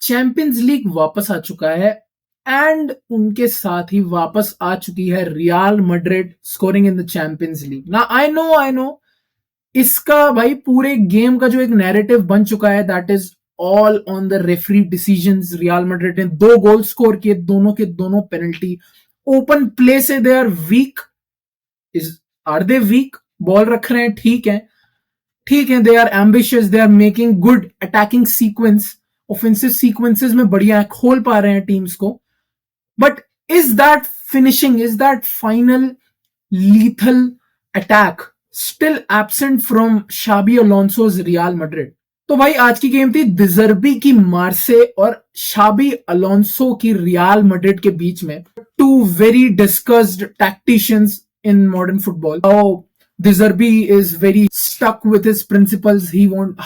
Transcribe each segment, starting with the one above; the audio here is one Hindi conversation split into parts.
चैंपियंस लीग वापस आ चुका है एंड उनके साथ ही वापस आ चुकी है Real Madrid scoring in the Champions League ना। आई नो इसका भाई पूरे गेम का जो एक नैरेटिव बन चुका है that is all on the referee decisions. Real Madrid ने 2 गोल स्कोर किए, दोनों के दोनों पेनल्टी। ओपन प्ले से they are weak. Is are they weak? Ball रख रहे हैं, ठीक है, they are ambitious, they are making good attacking sequence, offensive sequences में बढ़िया खोल पा रहे हैं टीम्स को। But is that finishing, is that final lethal attack still absent from Xabi Alonso's Real Madrid? तो भाई आज की गेम थी डिजर्बी की मार्से और शाबी अलोंसो की रियल मैड्रिड के बीच में। Two very discussed tacticians in modern football. How De Zerbi is very stuck with his principles.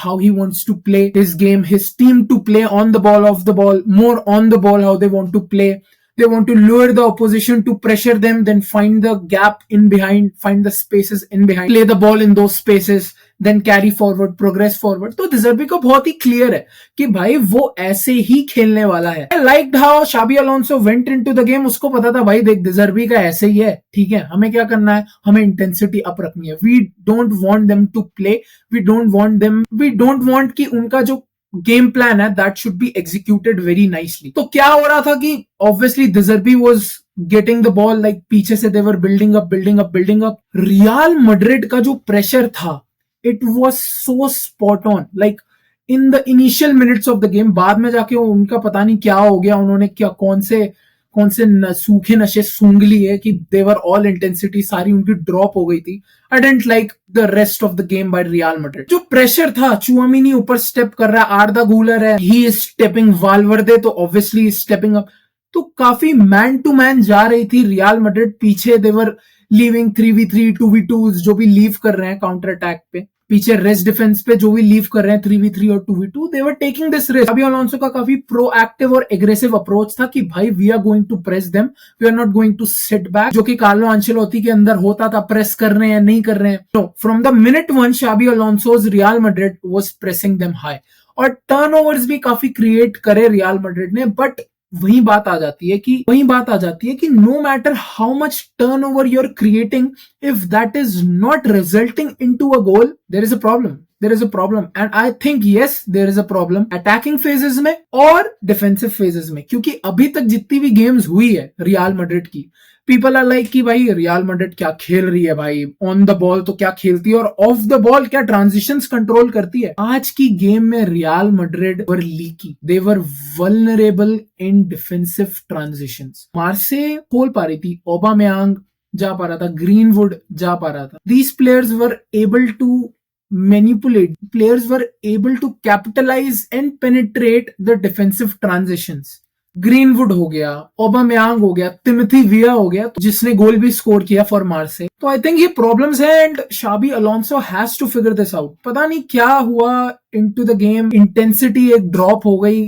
How he wants to play his game, his team to play on the ball, off the ball, more on the ball. How they want to play. They want to lure the opposition to pressure them, then find the gap in behind, find the spaces in behind, play the ball in those spaces, then carry forward, progress forward. तो डिजर्बी को बहुत ही क्लियर है कि भाई वो ऐसे ही खेलने वाला है। Like how Xabi Alonso went into the game. उसको पता था भाई देख डिजर्बी का ऐसे ही है, ठीक है, हमें क्या करना है, हमें इंटेंसिटी अप रखनी है। We don't want them to play, we don't want कि उनका जो गेम प्लान है that should be executed very nicely. तो क्या हो रहा था कि obviously De Zerbi was getting the ball, like पीछे से they were building up. Real Madrid का जो प्रेशर था it was so spot on, like in the initial minutes of the game. बाद में जाके उनका पता नहीं क्या हो गया, उन्होंने कौन से सूखे नशे सूंघ लिए कि देवर ऑल इंटेंसिटी सारी उनकी ड्रॉप हो गई थी। I didn't like the rest of the game by Real Madrid. जो प्रेशर था, चुआमिनी ऊपर स्टेप कर रहा है, आर्दा गूलर है, ही इज स्टेपिंग, वाल्वर्दे तो ऑब्वियसली स्टेपिंग अप। तो काफी मैन टू मैन जा रही थी रियल मैड्रिड। पीछे देवर लीविंग 3v3 2v2 जो भी लीव कर रहे हैं काउंटर अटैक पे, पीछे रेस्ट डिफेंस पे जो भी लीव कर रहे हैं 3v3 और 2v2, they were taking this risk. Xabi Alonso का काफी प्रोएक्टिव और एग्रेसिव अप्रोच था कि भाई we are going to press them, we are not going to sit back, जो कि कार्लो अंचेलोत्ती के अंदर होता था। प्रेस कर रहे हैं, नहीं कर रहे हैं। No, from the minute one Xabi Alonso's Real Madrid was pressing them high, और टर्नओवर्स भी काफी क्रिएट करे रियल मैड्रिड ने। बट वही बात आ जाती है कि no matter how much turnover you are creating, if that is not resulting into a goal, there is a problem. And I think yes there is a problem attacking phases में और डिफेंसिव फेजेस में, क्योंकि अभी तक जितनी भी गेम्स हुई है रियल मैड्रिड की, पीपल आर लाइक कि भाई रियल मैड्रिड क्या खेल रही है भाई, ऑन द बॉल तो क्या खेलती है और ऑफ द बॉल क्या ट्रांजिशंस कंट्रोल करती है। आज की गेम में रियल मैड्रिड वर लीकी, दे वर वल्नरेबल इन डिफेंसिव ट्रांजिशंस। मार्से खोल पा रही थी, ओबामेयांग जा पा रहा था, ग्रीनवुड जा पा रहा था। These players were able to manipulate, players were able to capitalize and penetrate the defensive transitions. Greenwood हो गया, ओबामेयांग हो गया, तिमोथी विया हो गया, तो जिसने गोल भी स्कोर किया फॉर मार्से। तो आई थिंक ये प्रॉब्लम्स है and Xabi Alonso has to figure this out. पता नहीं क्या हुआ इनटू द गेम, इंटेंसिटी एक ड्रॉप हो गई,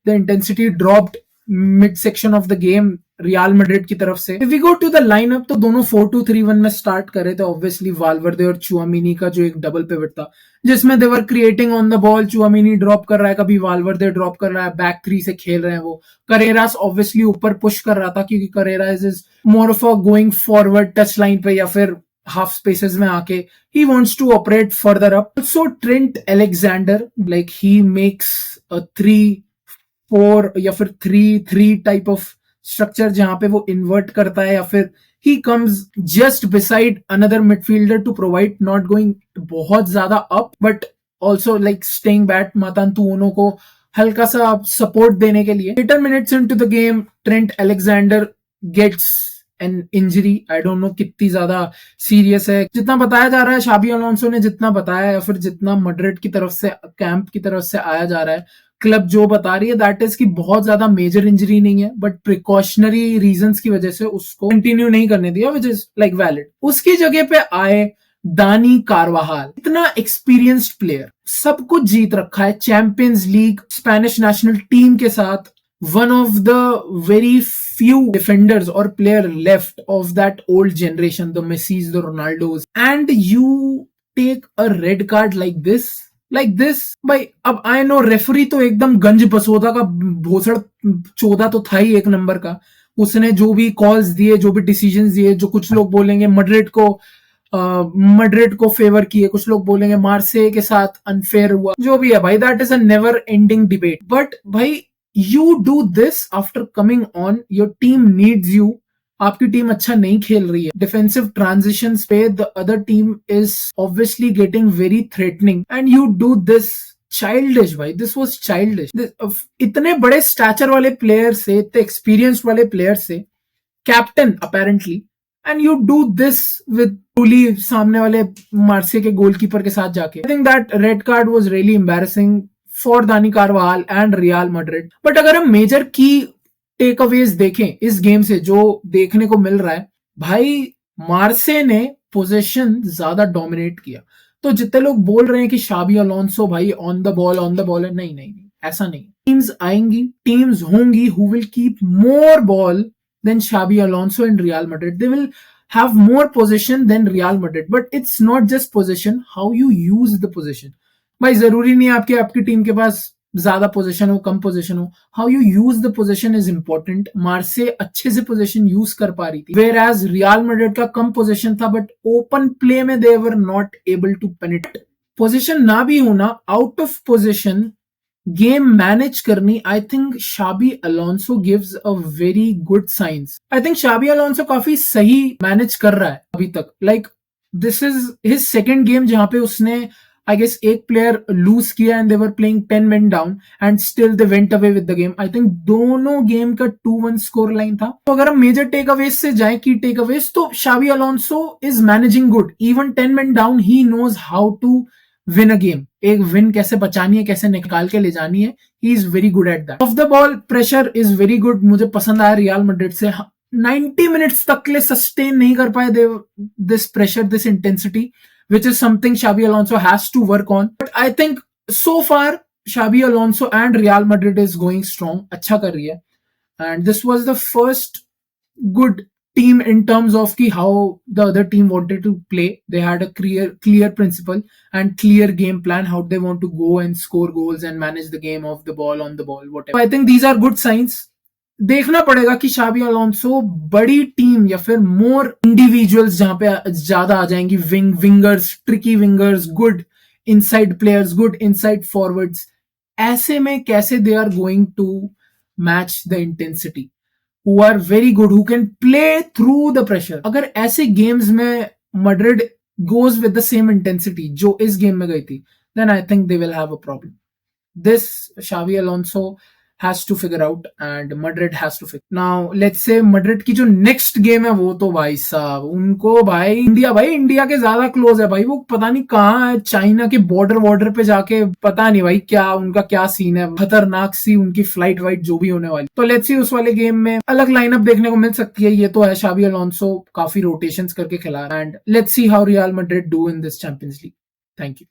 the intensity dropped mid section of the game Real Madrid की तरफ से। If we go to the lineup तो दोनों 4-2-3-1 में स्टार्ट कर रहे थे। ऑब्वियसली वाल्वर्दे और चुआमिनी का जो एक डबल पिवट था, जिसमें they were creating on the ball, Tchouameni drop कर रहा है, कभी वाल्वर्दे ड्रॉप कर रहा है, बैक थ्री से खेल रहे हैं वो। करेरास ऑब्वियसली ऊपर पुश कर रहा था क्योंकि Carreras is more of a going forward touchline पे या फिर हाफ स्पेसेस में आके ही wants to operate further up. Also Trent Alexander, like he makes a 3-4 या फिर 3-3 टाइप ऑफ स्ट्रक्चर जहां पे वो इन्वर्ट करता है, या फिर he comes just beside another midfielder to provide, not going बहुत ज्यादा up but also like staying back, Mastantuono को हल्का सा सपोर्ट देने के लिए। 8 minutes into the game Trent Alexander gets an injury. I don't know कितनी ज्यादा सीरियस है, जितना बताया जा रहा है शाबी अलोंसो ने जितना बताया, या फिर जितना मैड्रिड की तरफ से, कैंप की तरफ से आया जा रहा है, क्लब जो बता रही है दैट इज कि बहुत ज्यादा मेजर इंजरी नहीं है, बट प्रिकॉशनरी रीजंस की वजह से उसको कंटिन्यू नहीं करने दिया, विच इज लाइक वैलिड। उसकी जगह पे आए दानी कारवाहाल, इतना एक्सपीरियंस्ड प्लेयर, सब कुछ जीत रखा है, champions league, Spanish national team के साथ, one of the very few defenders or player left of that old generation, the Messis, the Ronaldos, and you take a red card like this. Like this भाई। अब आई नो रेफरी तो एकदम गंज बसोदा का भोसड़ चौदह तो था ही एक नंबर का। उसने जो भी कॉल्स दिए, जो भी डिसीजंस दिए, जो कुछ लोग बोलेंगे मड्रिड को फेवर किए, कुछ लोग बोलेंगे मार्से के साथ अनफेयर हुआ, जो भी है भाई, that is a never ending debate. But भाई you do this after coming on, your team needs you. आपकी टीम अच्छा नहीं खेल रही है, डिफेंसिव ट्रांजिशंस पे the other team is obviously getting very threatening and you do this. Childish भाई, दिस वाज चाइल्डिश। इतने बड़े स्टैचर वाले प्लेयर से, इतने एक्सपीरियंस्ड वाले प्लेयर से, captain apparently, and you do this with truly सामने वाले मार्से के गोलकीपर के साथ जाके। I think that red card was really embarrassing for Dani Carvajal and Real Madrid. But अगर हम मेजर की टेक अवेज देखें इस गेम से, जो देखने को मिल रहा है भाई, मार्से ने पोजीशन ज्यादा डोमिनेट किया। तो जितने लोग बोल रहे हैं कि शाबी अलोंसो भाई ऑन द बॉल है, नहीं नहीं नहीं, ऐसा नहीं। टीम्स आएंगी, टीम्स होंगी who will keep more ball than Xabi Alonso in Real Madrid. They will have more possession than Real Madrid, but it's not just possession, how you use the possession। भाई जरूरी नहीं है आपकी टीम के पास ज्यादा पोजीशन हो, कम पोजीशन हो, how you use the position is important. मार्से अच्छे से पोजीशन यूज कर पा रही थी, वेयर एज रियल मैड्रिड का कम पोजीशन था, बट ओपन प्ले में they were not able to penetrate. Possession ना भी होना, out of possession game manage करनी, I think Xabi Alonso gives a very good science. I think Xabi Alonso काफी सही मैनेज कर रहा है अभी तक। Like this is his second game जहां पे उसने आई गेस एक प्लेयर लूज किया and they were playing 10 men down and still they went away with the game. I think दोनों गेम का 2-1 स्कोर लाइन था। तो अगर हम मेजर टेक अवेज से जाए, की टेक अवेज, तो Xabi Alonso is managing good. Even 10 men down he knows how to win a game. एक विन कैसे बचानी है, कैसे निकाल के ले जानी है, he is very good at that. Off the ball pressure is very good, मुझे पसंद आया रियल मैड्रिड से। 90 मिनट्स तक के लिए सस्टेन नहीं कर पाए they this pressure, this intensity, which is something Xabi Alonso has to work on. But I think so far Xabi Alonso and Real Madrid is going strong, अच्छा कर रही है। And this was the first good team in terms of ki how the other team wanted to play. They had a clear principle and clear game plan, how they want to go and score goals and manage the game off the ball, on the ball, whatever. So I think these are good signs। देखना पड़ेगा कि शाबी अलोंसो बड़ी टीम या फिर मोर इंडिविजुअल्स जहां पे ज्यादा आ जाएंगी, wingers, tricky wingers, good inside players, good inside forwards, ऐसे में कैसे they are going to match the intensity, who are very good, who can play through the pressure. अगर ऐसे गेम्स में Madrid goes with the same intensity जो इस गेम में गई थी, then I think they will have a problem. This Xabi Alonso has to figure out and Madrid has to figure। Now let's say Madrid की जो next game है, वो तो भाई साहब उनको भाई इंडिया के ज्यादा क्लोज है भाई। वो पता नहीं कहाँ है, चाइना के बॉर्डर पे जाके, पता नहीं भाई क्या उनका क्या सीन है, खतरनाक सी उनकी फ्लाइट वाइट जो भी होने वाली। तो लेट्स सी उस वाले गेम में अलग लाइनअप देखने को मिल सकती है। ये तो है शाबी अलोंसो काफी रोटेशंस करके खिला, and let's see how real Madrid do in this champions league. Thank you.